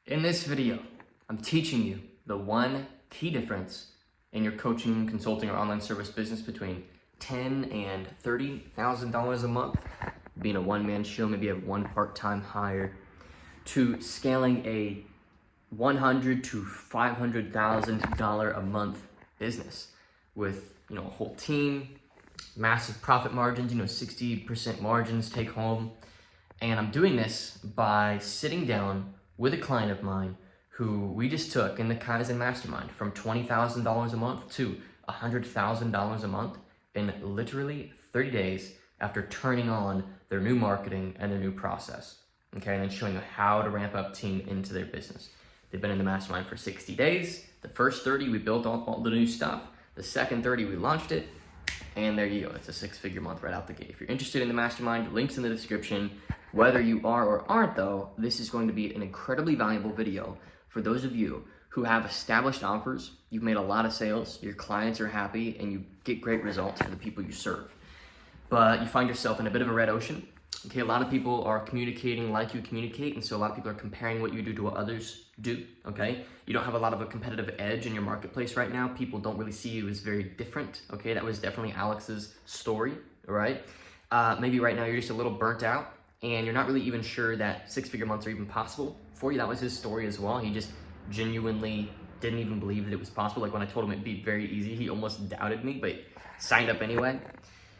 In this video, I'm teaching you the one key difference in your coaching, consulting, or online service business between $10,000 and $30,000 a month, being a one-man show, maybe have one part-time hire, to scaling a $100,000 to $500,000 a month business with a whole team, massive profit margins, 60% margins take home. And I'm doing this by sitting down with a client of mine who we just took in the Kaizen Mastermind from $20,000 a month to $100,000 a month in literally 30 days after turning on their new marketing and their new process. Okay, and then showing them how to ramp up team into their business. They've been in the mastermind for 60 days. The first 30, we built all the new stuff. The second 30, we launched it. And there you go, it's a six-figure month right out the gate. If you're interested in the mastermind, links in the description. Whether you are or aren't though, this is going to be an incredibly valuable video for those of you who have established offers, you've made a lot of sales, your clients are happy, and you get great results for the people you serve. But you find yourself in a bit of a red ocean. Okay, a lot of people are communicating like you communicate, and so a lot of people are comparing what you do to what others do, okay? You don't have a lot of a competitive edge in your marketplace right now. People don't really see you as very different, okay? That was definitely Alex's story, right? Maybe right now you're just a little burnt out, and you're not really even sure that six-figure months are even possible for you. That was his story as well. He just genuinely didn't even believe that it was possible. Like when I told him it'd be very easy, he almost doubted me, but signed up anyway.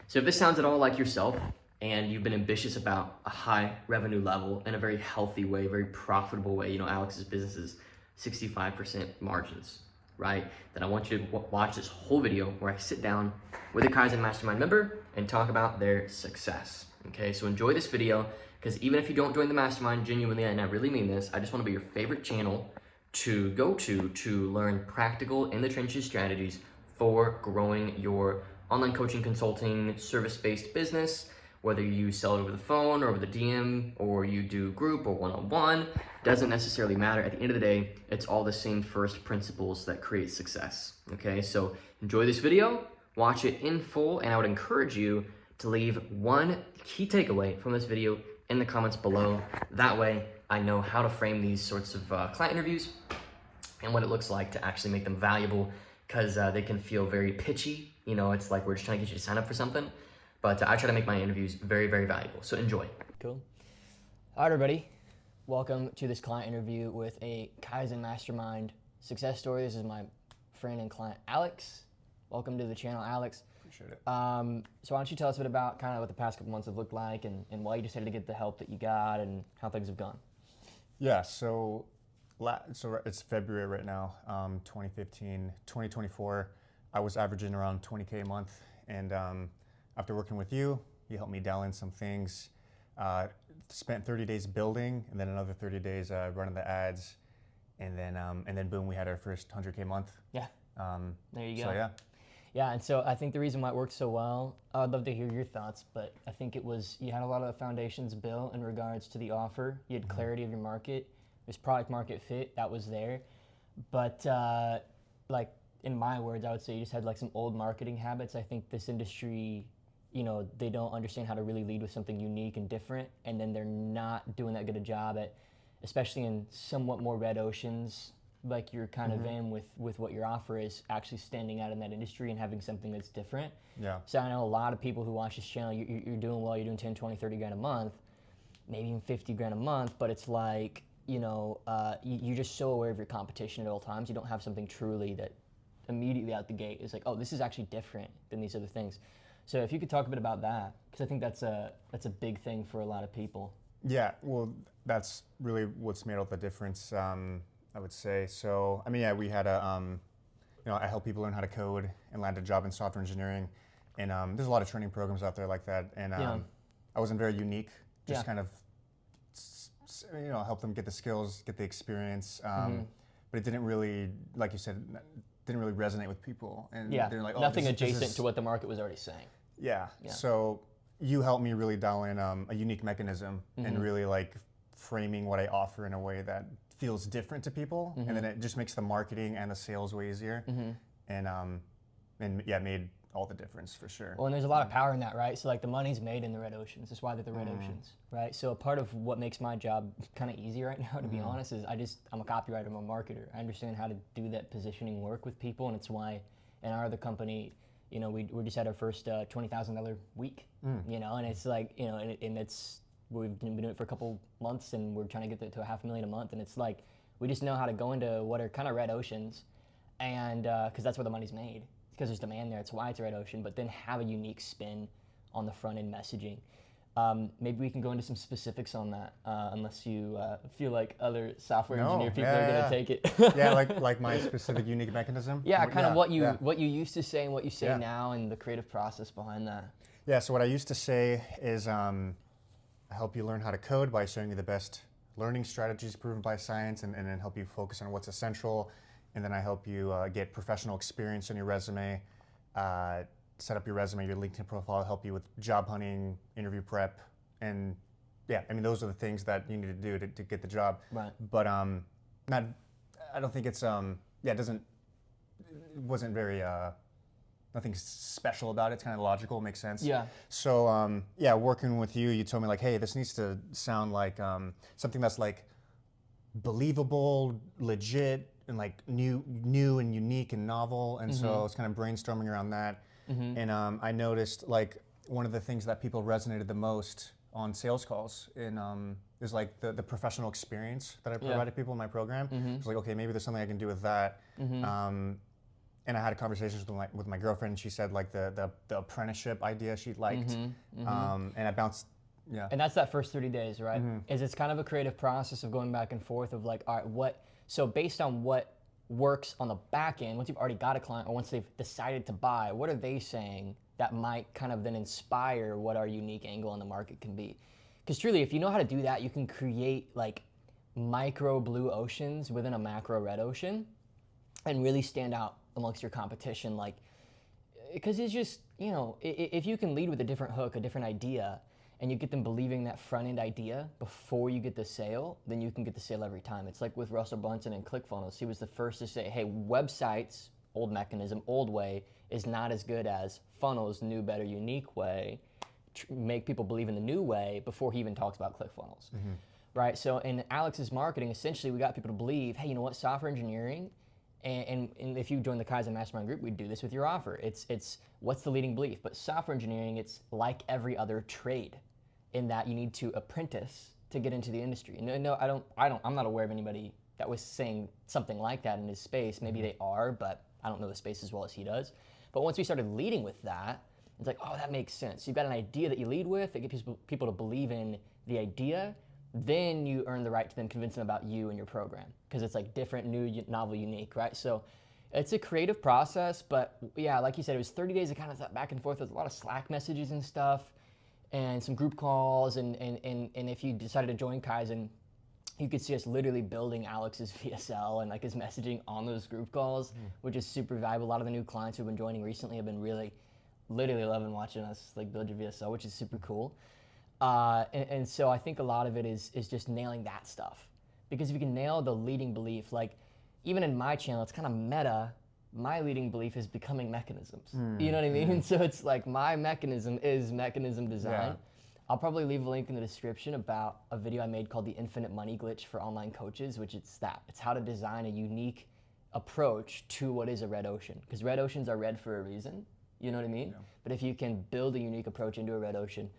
So if this sounds at all like yourself, and you've been ambitious about a high revenue level in a very healthy way, very profitable way, Alex's business is 65% margins, right? Then I want you to watch this whole video where I sit down with a Kaizen Mastermind member and talk about their success, okay? So enjoy this video, because even if you don't join the Mastermind, genuinely, and I really mean this, I just want to be your favorite channel to go to learn practical in the trenches strategies for growing your online coaching, consulting, service-based business. Whether you sell it over the phone or over the DM, or you do group or one-on-one, doesn't necessarily matter. At the end of the day, it's all the same first principles that create success, okay? So enjoy this video, watch it in full, and I would encourage you to leave one key takeaway from this video in the comments below. That way, I know how to frame these sorts of client interviews and what it looks like to actually make them valuable, because they can feel very pitchy. It's like we're just trying to get you to sign up for something. But I try to make my interviews very, very valuable. So enjoy. Cool. All right, everybody. Welcome to this client interview with a Kaizen Mastermind success story. This is my friend and client, Alex. Welcome to the channel, Alex. Appreciate it. So why don't you tell us a bit about kind of what the past couple months have looked like, and why you decided to get the help that you got, and how things have gone. Yeah, so it's February right now, 2015, 2024. I was averaging around 20K a month, and after working with you, you helped me dial in some things. Spent 30 days building, and then another 30 days running the ads, and then boom, we had our first 100K a month. Yeah. There you go. So yeah. Yeah, and so I think the reason why it worked so well, I'd love to hear your thoughts, but I think it was you had a lot of the foundations built in regards to the offer. You had clarity of your market. There's product market fit, that was there. But like in my words, I would say you just had like some old marketing habits. I think this industry, they don't understand how to really lead with something unique and different, and then they're not doing that good a job at, especially in somewhat more red oceans, like you're kind of in with what your offer is, actually standing out in that industry and having something that's different. Yeah. So I know a lot of people who watch this channel, you're doing well, you're doing 10, 20, 30 grand a month, maybe even 50 grand a month, but it's like, you're just so aware of your competition at all times. You don't have something truly that immediately out the gate is like, oh, this is actually different than these other things. So if you could talk a bit about that, because I think that's a big thing for a lot of people. Yeah, well, that's really what's made all the difference, I would say. So, I mean, yeah, we had I help people learn how to code and land a job in software engineering. And there's a lot of training programs out there like that. And I wasn't very unique, just kind of, help them get the skills, get the experience. But it didn't really, like you said, didn't really resonate with people. And they're like, oh, nothing adjacent to what the market was already saying. Yeah. So you helped me really dial in a unique mechanism and really like framing what I offer in a way that feels different to people, and then it just makes the marketing and the sales way easier. And made all the difference for sure. Well, and there's a lot of power in that, right? So like the money's made in the red oceans. That's why they're the red oceans, right? So a part of what makes my job kind of easy right now, to be honest, is I'm a copywriter, I'm a marketer. I understand how to do that positioning work with people, and it's why in our other company, you know, we just had our first $20,000 week, you know, and it's like, you know, and it's, we've been doing it for a couple months, and we're trying to get that to $500,000 a month, and it's like, we just know how to go into what are kind of red oceans, and because that's where the money's made. Because there's demand there, it's why it's a red ocean, but then have a unique spin on the front end messaging. Maybe we can go into some specifics on that, unless you feel like other software engineer people are going to take it. Yeah, like my specific unique mechanism. Yeah, kind of what you used to say and what you say now, and the creative process behind that. Yeah, so what I used to say is I help you learn how to code by showing you the best learning strategies proven by science, and then help you focus on what's essential. And then I help you get professional experience on your resume, set up your resume, your LinkedIn profile, help you with job hunting, interview prep, and yeah, I mean those are the things that you need to do to get the job. Right. But I don't think it's it wasn't very nothing special about it. It's kind of logical, makes sense. Yeah. So working with you, you told me like, hey, this needs to sound like something that's like believable, legit, and like new and unique and novel, and so I was kind of brainstorming around that, and I noticed like one of the things that people resonated the most on sales calls is like the professional experience that I provided people in my program. It's like, okay, maybe there's something I can do with that. And I had conversations with my girlfriend, and she said like the apprenticeship idea she liked, and I bounced. Yeah. And that's that first 30 days, right? Is it's kind of a creative process of going back and forth of like, all right, so based on what works on the back end, once you've already got a client or once they've decided to buy, what are they saying that might kind of then inspire what our unique angle on the market can be? Because truly, if you know how to do that, you can create like micro blue oceans within a macro red ocean and really stand out amongst your competition. Like, because it's just, you know, if you can lead with a different hook, a different idea, and you get them believing that front-end idea before you get the sale, then you can get the sale every time. It's like with Russell Brunson and ClickFunnels. He was the first to say, hey, websites, old mechanism, old way, is not as good as funnels, new, better, unique way. Make people believe in the new way before he even talks about ClickFunnels, right? So in Alex's marketing, essentially we got people to believe, hey, you know what, software engineering, and if you join the Kaizen Mastermind group, we do this with your offer. It's what's the leading belief? But software engineering, it's like every other trade in that you need to apprentice to get into the industry. No, I'm not aware of anybody that was saying something like that in his space. Maybe they are, but I don't know the space as well as he does. But once we started leading with that, it's like, oh, that makes sense. You've got an idea that you lead with, that gets people to believe in the idea, then you earn the right to then convince them about you and your program. Because it's like different, new, novel, unique, right? So it's a creative process, but yeah, like you said, it was 30 days of kind of back and forth with a lot of Slack messages and stuff, and some group calls, and if you decided to join Kaizen, you could see us literally building Alex's VSL and like his messaging on those group calls, which is super valuable. A lot of the new clients who've been joining recently have been really, literally loving watching us like build your VSL, which is super cool. And so I think a lot of it is just nailing that stuff. Because if you can nail the leading belief, like even in my channel, it's kind of meta. My leading belief is becoming mechanisms. You know what I mean? So it's like my mechanism is mechanism design. Yeah. I'll probably leave a link in the description about a video I made called the Infinite Money Glitch for online coaches, which it's that. It's how to design a unique approach to what is a red ocean. Because red oceans are red for a reason. You know what I mean? Yeah. But if you can build a unique approach into a red ocean,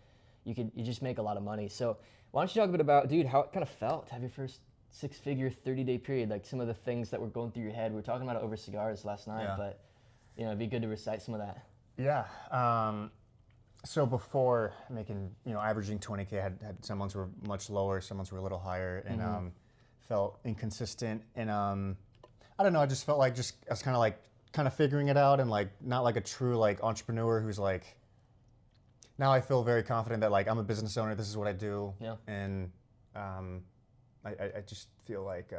you just make a lot of money. So why don't you talk a bit about, dude, how it kind of felt to have your first six-figure 30-day period, like some of the things that were going through your head. We were talking about it over cigars last night, but you know, it'd be good to recite some of that. Yeah. So before making, averaging 20K, had some months were much lower, some months were a little higher, and felt inconsistent. And I don't know, I just felt like I was kind of figuring it out, and like not like a true like entrepreneur who's like. Now I feel very confident that like I'm a business owner. This is what I do, and I just feel like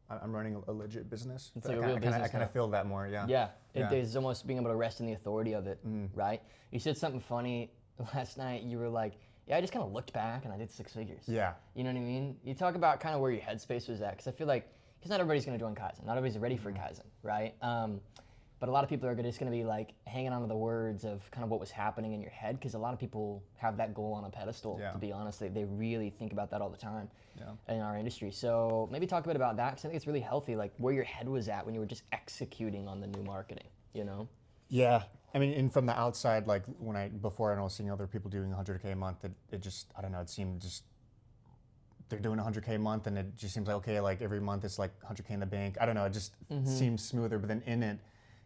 I'm running a legit business. It's like a real business. I kind of feel that more, yeah. Yeah, it's almost being able to rest in the authority of it, right? You said something funny last night. You were like, yeah, I just kind of looked back and I did six figures. Yeah. You know what I mean? You talk about kind of where your headspace was at, because I feel like, because not everybody's going to join Kaizen. Not everybody's ready for Kaizen, right? But a lot of people are just going to be like hanging on to the words of kind of what was happening in your head, because a lot of people have that goal on a pedestal. Yeah. To be honest, they really think about that all the time Yeah. in our industry. So maybe talk a bit about that, because I think it's really healthy, like where your head was at when you were just executing on the new marketing. You know? Yeah, I mean, and from the outside, like before I was seeing other people doing 100K a month, it just, I don't know, it seemed just, they're doing 100K a month and it just seems like, okay, like every month it's like 100K in the bank. I don't know, it just seems smoother, but then in it,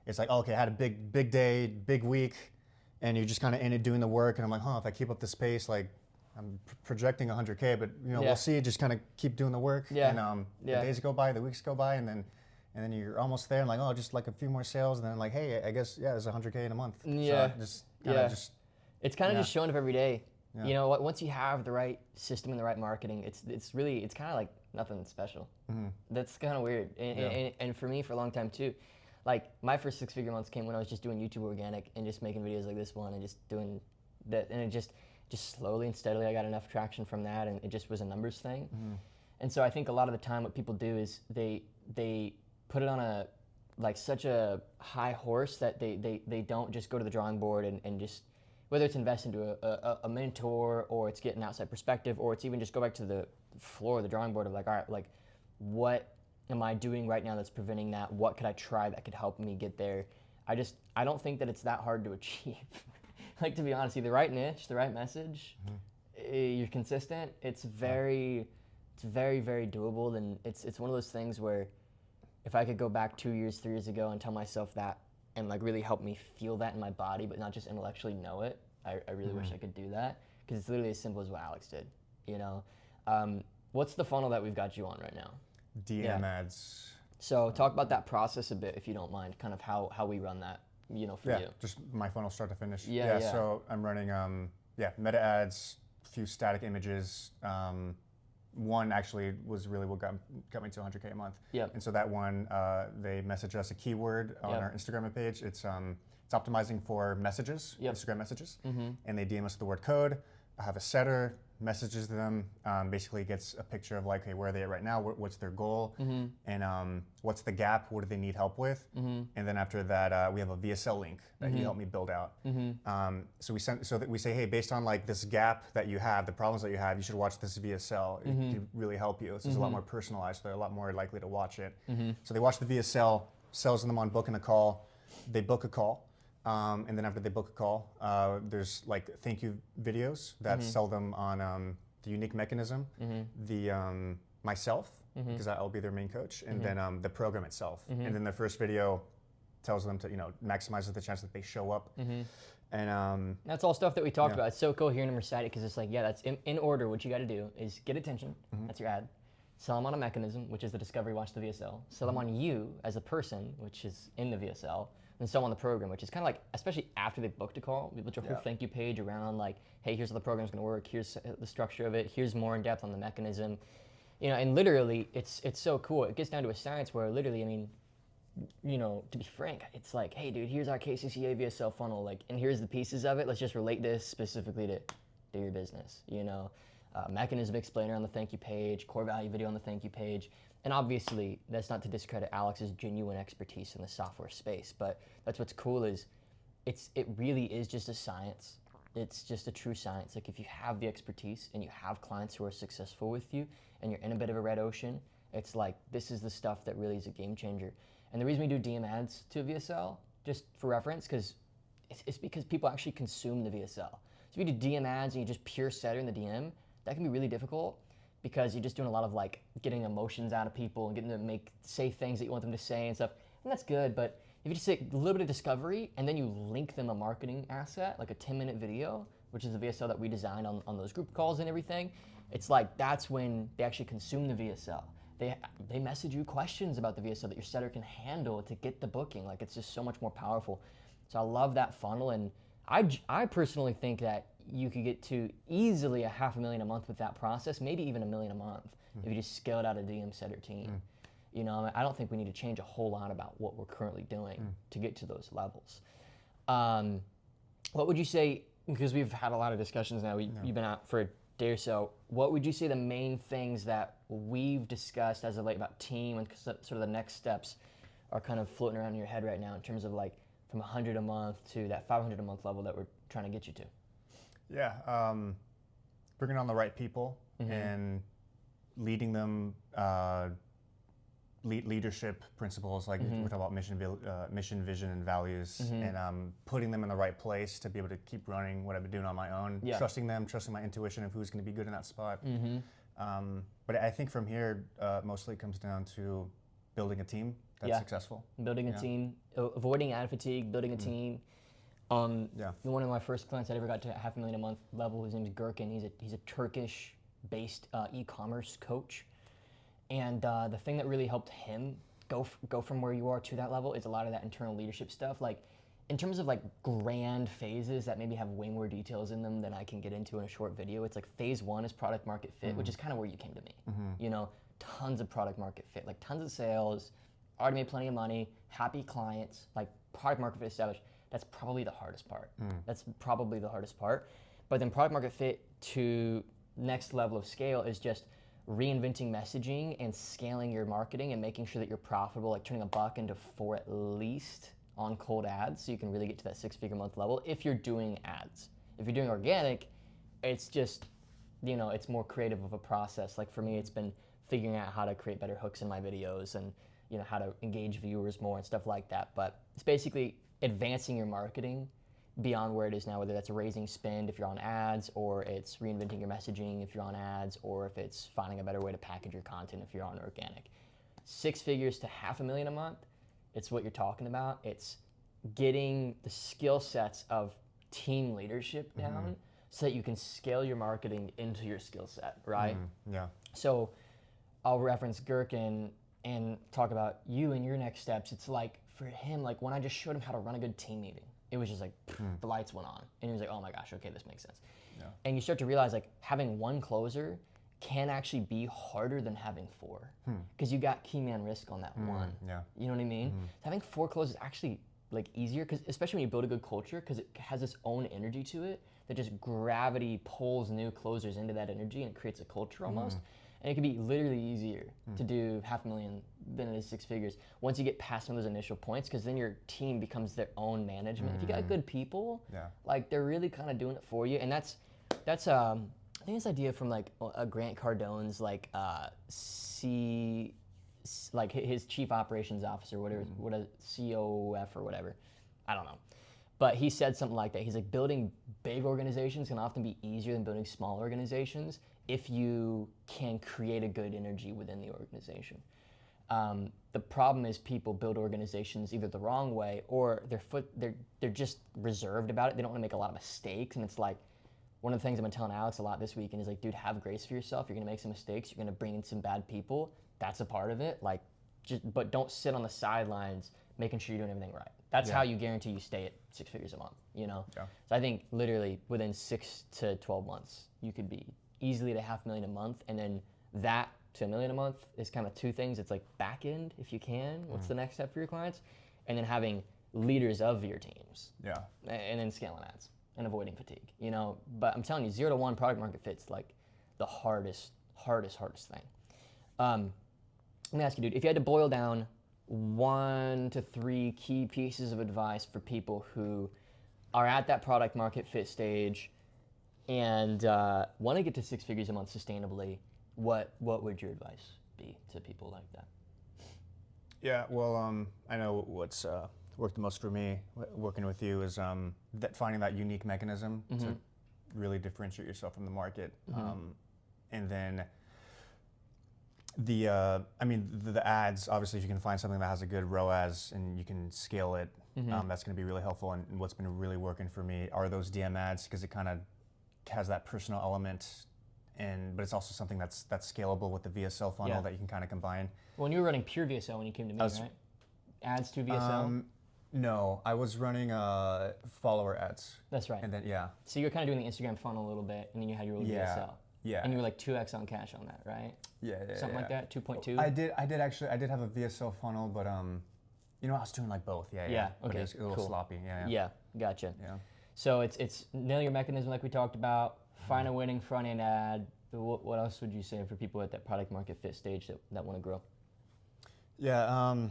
it's like, oh, okay, I had a big day, big week, and you're just kind of in it doing the work, and I'm like, if I keep up this pace, like, I'm projecting 100K, but we'll see, just kind of keep doing the work, and the days go by, the weeks go by, and then you're almost there, and like, just like a few more sales, and then like, hey, I guess, there's 100K in a month. Yeah. So just It's kind of just showing up every day. Yeah. You know, once you have the right system and the right marketing, it's kind of like nothing special. That's kind of weird. And for me, for a long time too, like my first 6-figure months came when I was just doing YouTube organic and just making videos like this one and just doing that, and it just slowly and steadily I got enough traction from that, and it just was a numbers thing. And so I think a lot of the time what people do is they put it on a such a high horse that they don't just go to the drawing board and just, whether it's invest into a mentor, or it's get an outside perspective, or it's even just go back to the floor, the drawing board of like, all right, like what am I doing right now that's preventing that? What could I try that could help me get there? I don't think that it's that hard to achieve. Like, to be honest, the right niche, the right message, you're consistent. It's very, very doable. And it's one of those things where if I could go back 2 years, 3 years ago and tell myself that, and like really help me feel that in my body, but not just intellectually know it, I really wish I could do that, because it's literally as simple as what Alex did. You know, what's the funnel that we've got you on right now? DM ads. So talk about that process a bit, if you don't mind, kind of how we run that, for you. Just my funnel start to finish. Yeah. So I'm running, meta ads, a few static images. One actually was really what got me to 100K a month. Yep. And so that one, they message us a keyword on our Instagram page. It's optimizing for messages, Instagram messages, and they DM us the word code. I have a setter, messages them, basically gets a picture of like, hey, where are they at right now? What's their goal? And what's the gap? What do they need help with? And then after that, we have a VSL link that you help me build out. So we say, hey, based on like this gap that you have, the problems that you have, you should watch this VSL. It can really help you. This is a lot more personalized. So they're a lot more likely to watch it. So they watch the VSL, sells them on booking a call. They book a call. And then after they book a call, there's like thank you videos that sell them on the unique mechanism, the myself, because I'll be their main coach, and then the program itself. And then the first video tells them to, maximizes the chance that they show up. And that's all stuff that we talked about. It's so cool hearing them recite it, because it's like, that's in order. What you got to do is get attention. That's your ad. Sell them on a mechanism, which is the discovery, watch the VSL. Sell them on you as a person, which is in the VSL. And so on the program, which is kind of like, especially after they've booked a call, we built your whole thank you page around like, hey, here's how the program's gonna work, here's the structure of it, here's more in depth on the mechanism. And literally, it's so cool. It gets down to a science where literally, I mean, to be frank, it's like, hey, dude, here's our KCCA VSL funnel, like, and here's the pieces of it. Let's just relate this specifically to your business, mechanism explainer on the thank you page, core value video on the thank you page. And obviously, that's not to discredit Alex's genuine expertise in the software space, but that's what's cool is it really is just a science. It's just a true science. Like, if you have the expertise and you have clients who are successful with you and you're in a bit of a red ocean, it's like, this is the stuff that really is a game changer. And the reason we do DM ads to VSL, just for reference, because it's because people actually consume the VSL. So if you do DM ads and you just pure setter in the DM, that can be really difficult, because you're just doing a lot of like getting emotions out of people and getting them to say things that you want them to say and stuff. And that's good, but if you just take a little bit of discovery and then you link them a marketing asset, like a 10-minute video, which is the VSL that we designed on those group calls and everything, it's like, that's when they actually consume the VSL. They message you questions about the VSL that your setter can handle to get the booking. Like, it's just so much more powerful. So I love that funnel, and I personally think that you could get to easily $500,000 a month with that process, maybe even $1 million a month if you just scaled out a DM setter team. I don't think we need to change a whole lot about what we're currently doing to get to those levels. What would you say, because we've had a lot of discussions now, you've been out for a day or so, what would you say the main things that we've discussed as of late about team and sort of the next steps are kind of floating around in your head right now in terms of like from 100 a month to that 500 a month level that we're trying to get you to? Yeah, bringing on the right people and leading them, leadership principles, like we talk about mission, vision, and values, and putting them in the right place to be able to keep running what I've been doing on my own, trusting them, trusting my intuition of who's going to be good in that spot. But I think from here, mostly comes down to building a team that's successful. Building a team, avoiding ad fatigue, building a team. One of my first clients that ever got to $500,000 a month level, his name is Gurkan. He's a Turkish-based e-commerce coach, and the thing that really helped him go from where you are to that level is a lot of that internal leadership stuff. Like, in terms of like grand phases that maybe have way more details in them than I can get into in a short video, it's like phase 1 is product market fit, which is kind of where you came to me. You know, tons of product market fit, like tons of sales, already made plenty of money, happy clients, like product market fit established. That's probably the hardest part. That's probably the hardest part. But then product market fit to next level of scale is just reinventing messaging and scaling your marketing and making sure that you're profitable, like turning $1 into 4 at least on cold ads, so you can really get to that 6-figure month level if you're doing ads. If you're doing organic, it's just, you know, it's more creative of a process. Like for me, it's been figuring out how to create better hooks in my videos and, you know, how to engage viewers more and stuff like that. But it's basically advancing your marketing beyond where it is now, whether that's raising spend if you're on ads, or it's reinventing your messaging if you're on ads, or if it's finding a better way to package your content if you're on organic. 6 figures to $500,000 a month, it's what you're talking about. It's getting the skill sets of team leadership down so that you can scale your marketing into your skill set, right? So I'll reference Gurkan and talk about you and your next steps. It's like, for him, like when I just showed him how to run a good team meeting, it was just like, the lights went on. And he was like, oh my gosh, okay, this makes sense. And you start to realize like having one closer can actually be harder than having 4. Because you got key man risk on that one. You know what I mean? Having 4 closers is actually like easier, because especially when you build a good culture, because it has its own energy to it that just gravity pulls new closers into that energy and it creates a culture almost. And it can be literally easier to do $500,000 than it is 6 figures once you get past some of those initial points, because then your team becomes their own management. If you got good people, like they're really kind of doing it for you. And that's I think this idea from like Grant Cardone's like like his chief operations officer, whatever, what a COF or whatever, I don't know. But he said something like that. He's like, building big organizations can often be easier than building small organizations if you can create a good energy within the organization. The problem is people build organizations either the wrong way, or they're just reserved about it. They don't want to make a lot of mistakes. And it's like, one of the things I've been telling Alex a lot this weekend is like, dude, have grace for yourself. You're gonna make some mistakes. You're gonna bring in some bad people. That's a part of it. Like, but don't sit on the sidelines making sure you're doing everything right. That's how you guarantee you stay at 6 figures a month, you know? So I think literally within 6 to 12 months, you could be easily to $500,000 a month. And then that to $1 million a month is kind of 2 things. It's like back end, if you can. What's the next step for your clients? And then having leaders of your teams. And then scaling ads and avoiding fatigue, you know? But I'm telling you, 0 to 1 product market fit's like the hardest thing. Let me ask you, dude, if you had to boil down 1 to 3 key pieces of advice for people who are at that product market fit stage and want to get to 6 figures a month sustainably, what would your advice be to people like that? Yeah, well, I know what's worked the most for me working with you is that finding that unique mechanism to really differentiate yourself from the market, and then the ads. Obviously, if you can find something that has a good ROAS and you can scale it, that's going to be really helpful. And what's been really working for me are those DM ads, because it kind of has that personal element, but it's also something that's scalable with the VSL funnel that you can kind of combine. Well, you were running pure VSL when you came to me, right? Ads to VSL? No, I was running follower ads. That's right. And then So you're kind of doing the Instagram funnel a little bit, and then you had your VSL. Yeah. And you were like 2x on cash on that, right? Something like that, 2.2. I did have a VSL funnel, but you know, I was doing like both. Yeah. But Okay. it was a little cool. sloppy. Yeah. Gotcha. Yeah. So it's nail your mechanism like we talked about. Find a winning front end ad. What else would you say for people at that product market fit stage that want to grow? Yeah.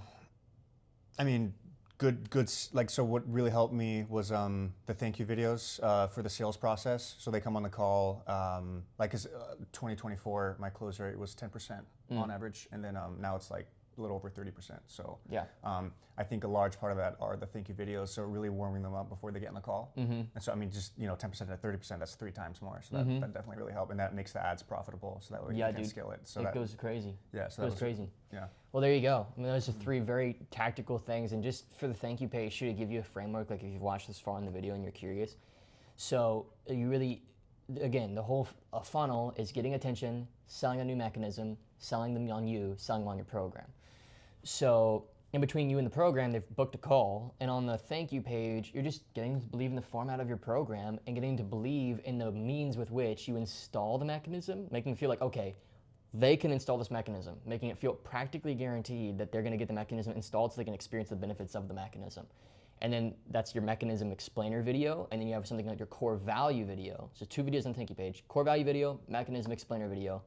I mean, like, so what really helped me was the thank you videos for the sales process. So they come on the call, like, 'cause 2024, my close rate was 10% on average, and then now it's like a little over 30%. So Yeah. I think a large part of that are the thank you videos. So really warming them up before they get on the call. And so, I mean, just, 10% to 30%, that's 3 times more. So that definitely really helped. And that makes the ads profitable. So that way you can scale it. So it that goes crazy. Yeah, so It that goes was crazy. Yeah. Well, there you go. I mean, those are 3 very tactical things. And just for the thank you page, should give you a framework, like if you've watched this far in the video and you're curious. So you really, again, the whole funnel is getting attention, selling a new mechanism, selling them on you, selling them on your program. So in between you and the program, they've booked a call, and on the thank you page, you're just getting them to believe in the format of your program and getting them to believe in the means with which you install the mechanism, making them feel like, okay, they can install this mechanism, making it feel practically guaranteed that they're going to get the mechanism installed so they can experience the benefits of the mechanism. And then that's your mechanism explainer video, and then you have something like your core value video. So 2 videos on the thank you page: core value video, mechanism explainer video.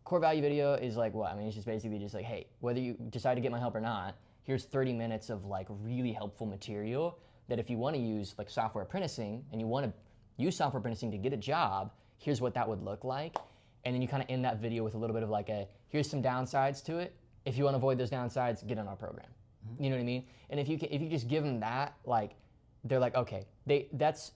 Core value video is like what? I mean, it's just basically just like, hey, whether you decide to get my help or not, here's 30 minutes of like really helpful material that if you want to use like software apprenticing and you want to use software apprenticing to get a job, here's what that would look like. And then you kind of end that video with a little bit of like here's some downsides to it. If you want to avoid those downsides, get on our program. You know what I mean? And if you just give them that, like, they're like, okay,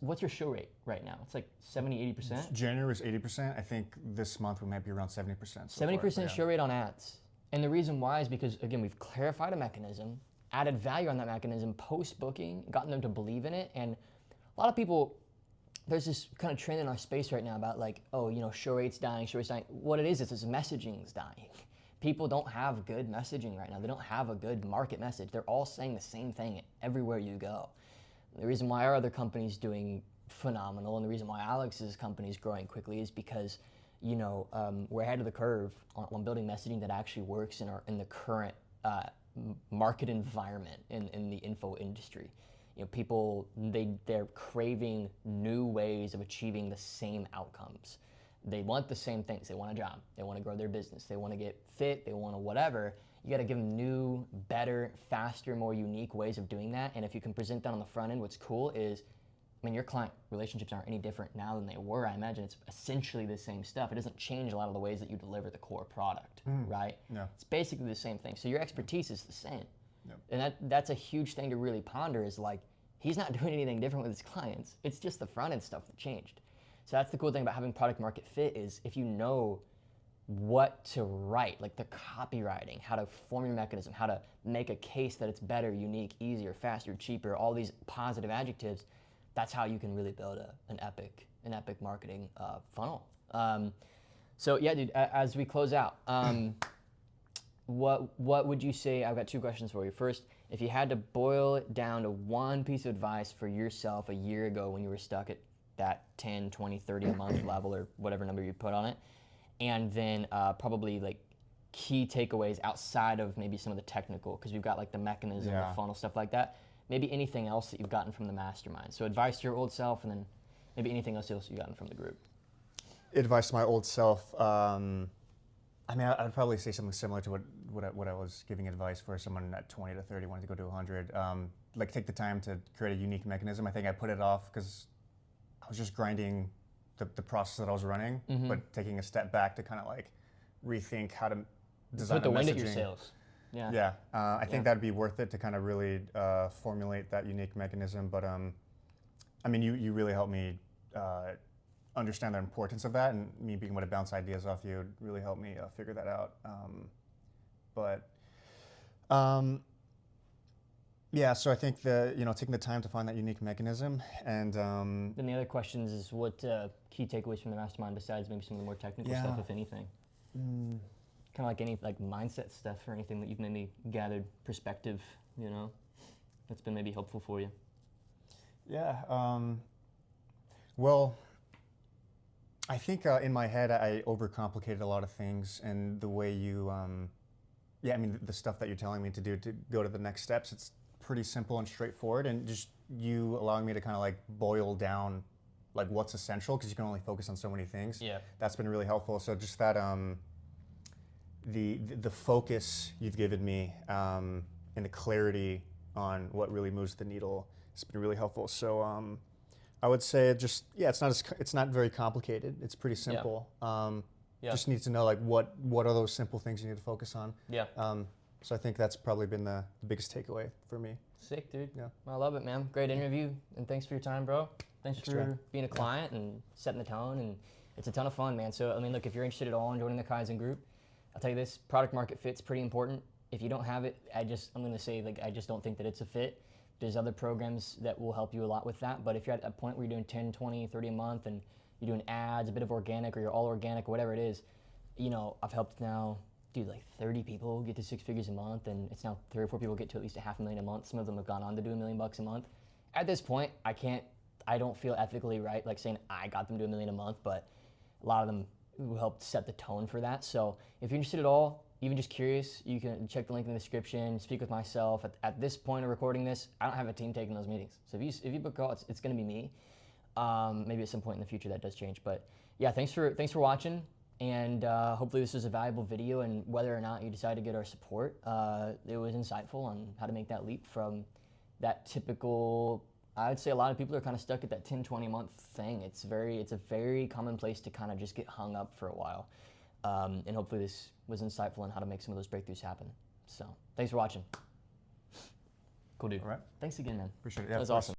what's your show rate right now? It's like 70, 80%? January was 80%. I think this month we might be around 70%. 70% show rate on ads. And the reason why is because, again, we've clarified a mechanism, added value on that mechanism post-booking, gotten them to believe in it. And a lot of people, there's this kind of trend in our space right now about like, oh, show rate's dying, show rate's dying. What it is messaging's dying. People don't have good messaging right now. They don't have a good market message. They're all saying the same thing everywhere you go. The reason why our other company's doing phenomenal and the reason why Alex's company is growing quickly is because, we're ahead of the curve on building messaging that actually works in the current market environment in the info industry. People, they're craving new ways of achieving the same outcomes. They want the same things. They want a job. They want to grow their business. They want to get fit. They want to whatever. You got to give them new, better, faster, more unique ways of doing that. And if you can present that on the front end, what's cool is, your client relationships aren't any different now than they were. I imagine it's essentially the same stuff. It doesn't change a lot of the ways that you deliver the core product, right? Yeah. It's basically the same thing. So your expertise is the same. Yep. And that's a huge thing to really ponder is like, he's not doing anything different with his clients. It's just the front end stuff that changed. So that's the cool thing about having product market fit is if you know what to write, like the copywriting, how to form your mechanism, how to make a case that it's better, unique, easier, faster, cheaper, all these positive adjectives, that's how you can really build an epic marketing funnel. So yeah, dude, as we close out, what would you say? I've got 2 questions for you. First, if you had to boil it down to one piece of advice for yourself a year ago when you were stuck at that 10, 20, 30 a month level or whatever number you put on it, and then probably like key takeaways outside of maybe some of the technical, because we've got like the mechanism, the funnel, stuff like that. Maybe anything else that you've gotten from the mastermind. So advice to your old self, and then maybe anything else you've gotten from the group. Advice to my old self. I'd probably say something similar to what I was giving advice for someone at 20 to 30 wanting to go to 100. Like take the time to create a unique mechanism. I think I put it off because I was just grinding the process that I was running, but taking a step back to kind of like rethink how to design Put the wind messaging. at your sails. Yeah. Yeah, I think that'd be worth it to kind of really formulate that unique mechanism. But you really helped me understand the importance of that, and me being able to bounce ideas off you really helped me figure that out. So I think taking the time to find that unique mechanism, and Then the other questions is what key takeaways from the mastermind besides maybe some of the more technical stuff, if anything. Kind of like any like mindset stuff or anything that you've maybe gathered perspective, that's been maybe helpful for you. Yeah. Well, I think in my head I overcomplicated a lot of things, and the way you, the stuff that you're telling me to do to go to the next steps, it's pretty simple and straightforward, and just you allowing me to kind of like boil down like what's essential, because you can only focus on so many things. Yeah. That's been really helpful. So just that the focus you've given me and the clarity on what really moves the needle. It's been really helpful. So I would say it's not very complicated. It's pretty simple. Yeah. Just need to know like what are those simple things you need to focus on. Yeah. So I think that's probably been the biggest takeaway for me. Sick, dude. Yeah. I love it, man. Great interview, and thanks for your time, bro. Thanks for Trey. being a client and setting the tone, and it's a ton of fun, man. So, I mean, look, if you're interested at all in joining the Kaizen group, I'll tell you this, product market fit's pretty important. If you don't have it, I'm going to say, like, I just don't think that it's a fit. There's other programs that will help you a lot with that, but if you're at a point where you're doing 10, 20, 30 a month, and you're doing ads, a bit of organic, or you're all organic, or whatever it is, you know, I've helped now, dude, like 30 people get to 6 figures a month, and it's now 3 or 4 people get to at least $500,000 a month. Some of them have gone on to do $1 million a month. At this point, I don't feel ethically right, like saying I got them to $1 million a month, but a lot of them who helped set the tone for that. So if you're interested at all, even just curious, you can check the link in the description, speak with myself. At this point of recording this, I don't have a team taking those meetings. So if you book a call, it's gonna be me. Maybe at some point in the future that does change. But yeah, thanks for watching. And hopefully this was a valuable video, and whether or not you decide to get our support, it was insightful on how to make that leap from that typical, I would say a lot of people are kind of stuck at that 10, 20 month thing. It's a very common place to kind of just get hung up for a while. And hopefully this was insightful on how to make some of those breakthroughs happen. So thanks for watching. Cool, dude. All right. Thanks again, man. Appreciate it. Yeah, That was of course. awesome.